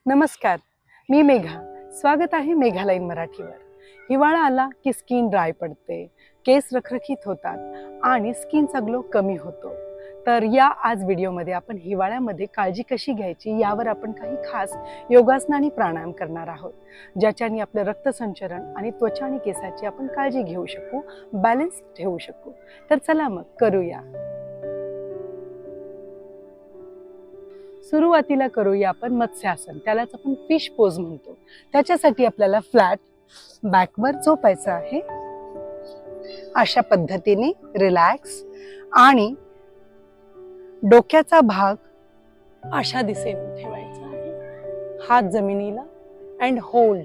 नमस्कार, मी मेघा. स्वागत आहे मेघा लाईन मराठीवर. हिवाळा आला की स्किन ड्राय पडते, केस रखरखीत होतात आणि स्किनचा ग्लो कमी होतो. तर या आज व्हिडिओमध्ये आपण हिवाळ्यामध्ये काळजी कशी घ्यायची यावर आपण काही खास योगासनं आणि प्राणायाम करणार आहोत, ज्याच्याने आपलं रक्तसंचरण आणि त्वचा आणि केसाची आपण काळजी घेऊ शकू, बॅलन्स ठेवू शकू. तर चला मग करूया. सुरुवातीला करूया आपण मत्स्यासन, त्यालाच आपण फिश पोज म्हणतो. त्याच्यासाठी आपल्याला फ्लॅट बॅकवर झोपायचं आहे. अशा पद्धतीने रिलॅक्स आणि डोक्याचा भाग अशा दिशेने ठेवायचा आहे, हात जमिनीला and hold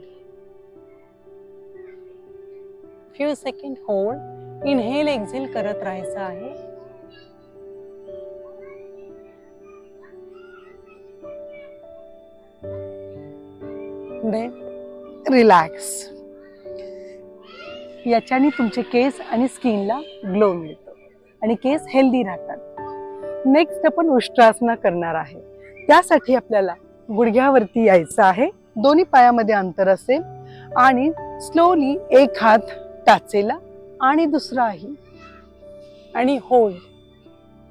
few second. Hold, inhale exhale करत राहायचं आहे. Then relax. याच्याने तुमचे केस आणि स्किनला ग्लो मिळतो आणि केस हेल्दी राहतात. नेक्स्ट आपण उष्ट्रासन करणार आहे. त्यासाठी आपल्याला गुडघ्यावरती यायचं आहे. दोन्ही पायामध्ये अंतर असेल आणि स्लोली एक हात टाचेला आणि दुसराही, आणि hold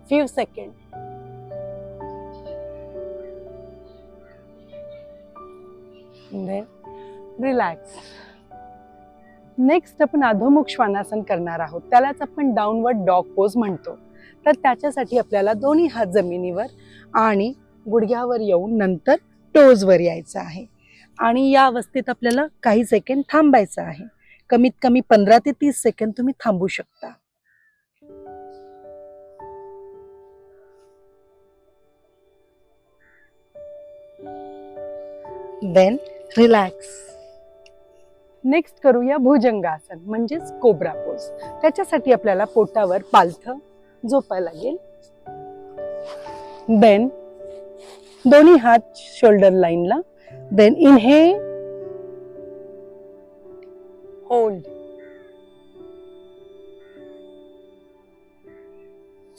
few second. Relax. Next आपण अधोमुख श्वानासन करणार आहोत. त्यालाच आपण डाऊनवर्ड डॉग पोज म्हणतो. तर त्याच्यासाठी आपल्याला दोन्ही हात जमिनीवर आणि गुडघ्यावर येऊन नंतर टोजवर यायचं आहे आणि या अवस्थेत आपल्याला काही सेकंड थांबायचं आहे. कमीत कमी 15 ते 30 सेकंड तुम्ही थांबू शकता. Then relax. नेक्स्ट करूया भुजंगासन म्हणजेच कोब्रा पोज. त्याच्यासाठी आपल्याला पोटावर पालथं झोपायला लागेल. देन दोन्ही हात शोल्डर लाईनला. Then inhale, hold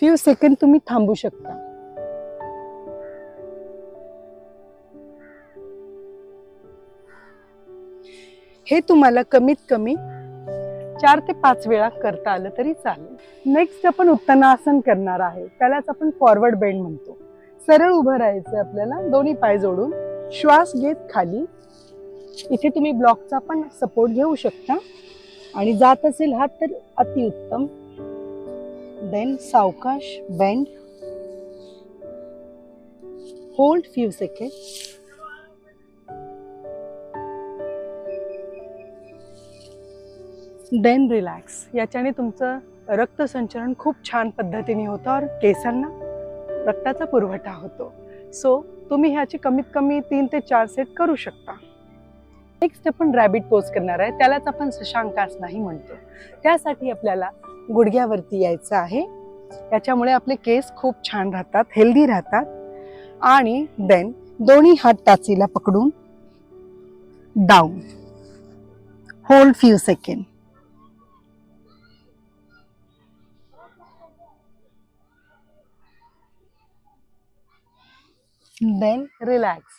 few second तुम्ही थांबू शकता. हे तुम्हाला कमीत कमी 4 ते 5 वेळा करता आलं तरी चालेल. नेक्स्ट आपण उत्तनासन करणार आहे. त्यालाच आपण फॉरवर्ड बेंड म्हणतो. सरळ उभं राहायचं आपल्याला, दोन्ही पाय जोडून श्वास घेत खाली. इथे तुम्ही ब्लॉकचा पण सपोर्ट घेऊ शकता आणि जात असेल हात तर अतिउत्तम. देन सावकाश bend, hold few second. Then relax. याच्याने तुमचं रक्तसंचरण खूप छान पद्धतीने होतं और केसांना रक्ताचा पुरवठा होतो. सो तुम्ही ह्याची कमीत कमी 3 ते 4 सेट करू शकता. नेक्स्ट आपण रॅबिट पोज करणार आहे. त्यालाच आपण शशांकासनही म्हणतो. त्यासाठी आपल्याला गुडघ्यावरती यायचं आहे. याच्यामुळे आपले केस खूप छान राहतात, हेल्दी राहतात. आणि देन दोन्ही हात टाचीला पकडून down, hold few second. Then relax.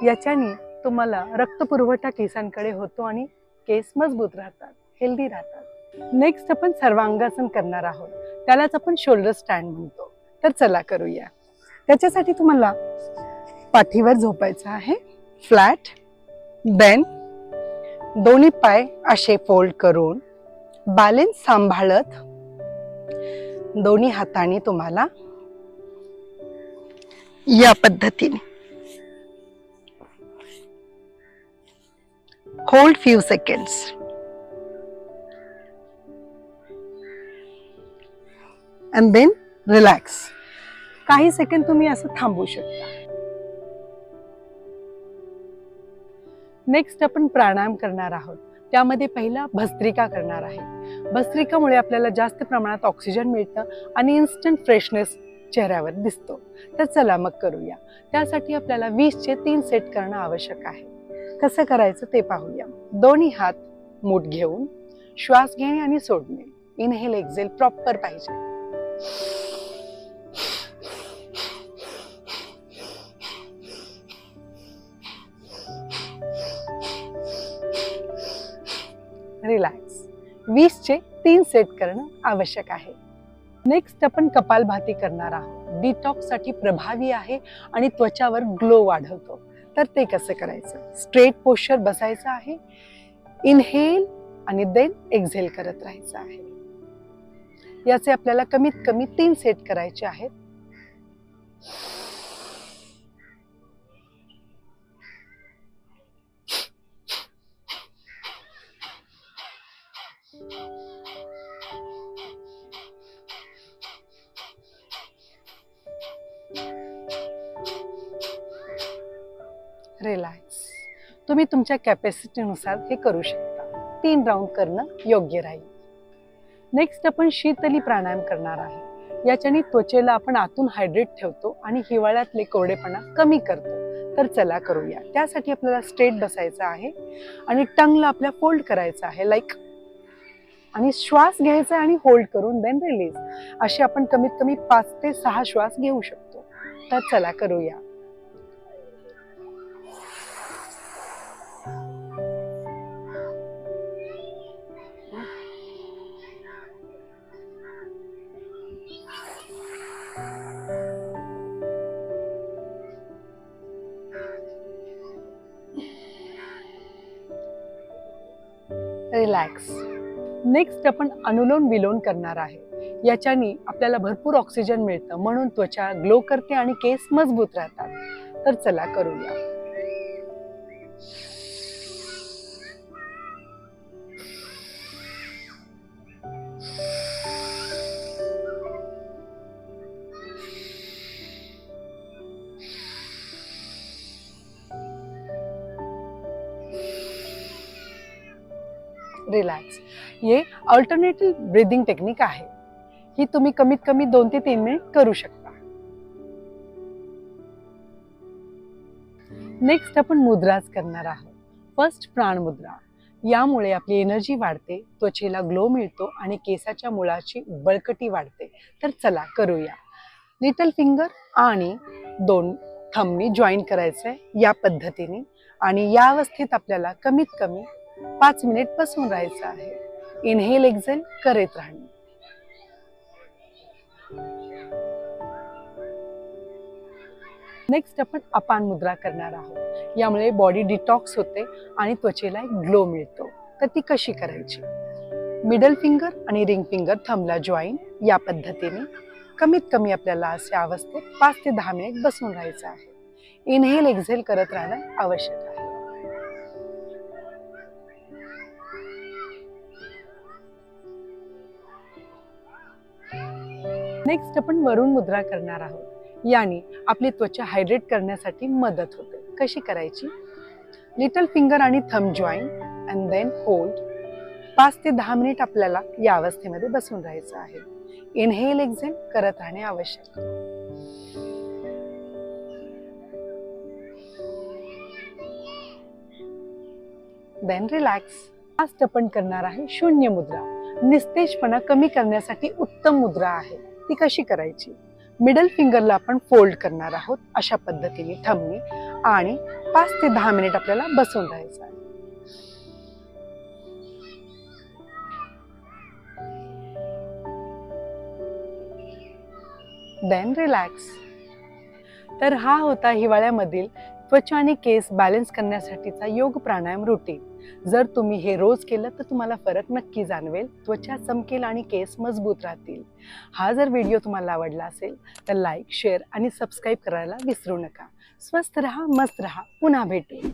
याच्याने तुम्हाला रक्तपुरवठा केसांकडे होतो आणि केस मजबूत राहतात, हेल्दी राहतात. नेक्स्ट आपण सर्वांगासन करणार आहोत. त्यालाच आपण शोल्डर स्टँड म्हणतो. तर चला करूया. त्याच्यासाठी तुम्हाला पाठीवर झोपायचं आहे, फ्लॅट. देन दोन्ही पाय असे फोल्ड करून बॅलन्स सांभाळत दोन्ही हाताने तुम्हाला या पद्धतीने hold few seconds. And then relax. काही सेकंड तुम्ही असं थांबू शकता. नेक्स्ट आपण प्राणायाम करणार आहोत. त्यामध्ये पहिला भस्त्रिका करणार आहे. भस्त्रिकामुळे आपल्याला जास्त प्रमाणात ऑक्सिजन मिळतं आणि इन्स्टंट फ्रेशनेस चेहऱ्यावर दिसतो. तर चला मग करूया. त्यासाठी आपल्याला 20चे 3 सेट करणं आवश्यक आहे. कसं करायचं ते पाहूया. दोन्ही हात मूठ घेऊन श्वास घेणे आणि सोडणे, इनहेल एक्झेल प्रॉपर पाहिजे. रिलॅक्स. 20चे 3 सेट करणं आवश्यक आहे. नेक्स्ट आपण कपालभाती करणार आहोत. डिटॉक्स साठी प्रभावी आहे आणि त्वचावर ग्लो वाढवतो. तर ते कसं करायचं? स्ट्रेट पोश्चर बसायचं आहे. इनहेल आणि देन एक्झेल करत राहायचं आहे. याचे आपल्याला कमीत कमी 3 सेट करायचे आहेत. रिलॅक्स. तुम्ही तुमच्या कॅपॅसिटीनुसार हे करू शकता. 3 राऊंड करणं योग्य राहील. नेक्स्ट आपण शीतली प्राणायाम करणार आहे. याच्याने त्वचेला आपण आतून हायड्रेट ठेवतो आणि हिवाळ्यातले कोरडेपणा कमी करतो. तर चला करूया. त्यासाठी आपल्याला स्ट्रेट बसायचं आहे आणि टंगला आपल्या फोल्ड करायचं आहे लाईक, आणि श्वास घ्यायचा आणि होल्ड करून देन रिलीज. असे आपण कमीत कमी 5 ते 6 श्वास घेऊ शकतो. तर चला करूया. रिलॅक्स. नेक्स्ट आपण अनुलोम विलोम करणार आहे. याच्याने आपल्याला भरपूर ऑक्सिजन मिळतं, म्हणून त्वचा ग्लो करते आणि केस मजबूत राहतात. तर चला करूया. रिलॅक्स. ये अल्टरनेटिव्ह ब्रीदिंग टेक्निक आहे. ही तुम्ही कमीत कमी 2 ते 3 मिनिट करू शकता. नेक्स्ट आपण मुद्राज करणार आहोत. फर्स्ट प्राण मुद्रा. यामुळे आपली एनर्जी वाढते, त्वचेला ग्लो मिळतो आणि केसाच्या मुळाची बळकटी वाढते. तर चला करूया. लिटल फिंगर आणि 2 थंबनी जॉईन करायचंय या पद्धतीने, आणि या अवस्थेत आपल्याला कमीत कमी 5 मिनिट बसून राहायचं आहे. इनहेल एक्झेल करत राहणे. नेक्स्ट आपण अपान मुद्रा करणार आहोत. यामुळे बॉडी डिटॉक्स होते आणि त्वचेला एक ग्लो मिळतो. तर ती कशी करायची? मिडल फिंगर आणि रिंग फिंगर थंबला जॉईन या पद्धतीने कमीत कमी आपल्याला अशा अवस्थेत 5 ते 10 मिनिट बसून राहायचं आहे. इनहेल एक्झेल करत राहणं आवश्यक आहे. नेक्स्ट आपण वरुण मुद्रा करणार आहोत. याने आपली त्वचा हायड्रेट करण्यासाठी मदत होते. कशी करायची? लिटल फिंगर आणि thumb join and then hold. 5 ते 10 मिनिट आपल्याला या अवस्थेमध्ये बसून राहायचं आहे. इनहेल एक्झेल करत राहणे आवश्यक. Then relax. लास्ट आपण करणार आहे शून्य मुद्रा. निस्तेजपणा कमी करण्यासाठी उत्तम मुद्रा आहे. ती कशी करायची? मिडल फिंगरला आपण फोल्ड करणार आहोत अशा पद्धतीने थंबनी, आणि 5 ते 10 मिनिट आपल्याला बसून राहायचं आहे. Then relax. तर हा होता हिवाळ्यामधील त्वचा आणि केस बॅलन्स करण्यासाठीचा योग प्राणायाम रुटीन. जर तुम्ही हे रोज केलं तर तुम्हाला फरक नक्की जाणवेल. त्वचा चमकेल आणि केस मजबूत राहतील. हा जर व्हिडिओ तुम्हाला आवडला असेल तर लाईक, शेअर आणि सबस्क्राईब करायला विसरू नका. स्वस्थ रहा, मस्त रहा. पुन्हा भेटू.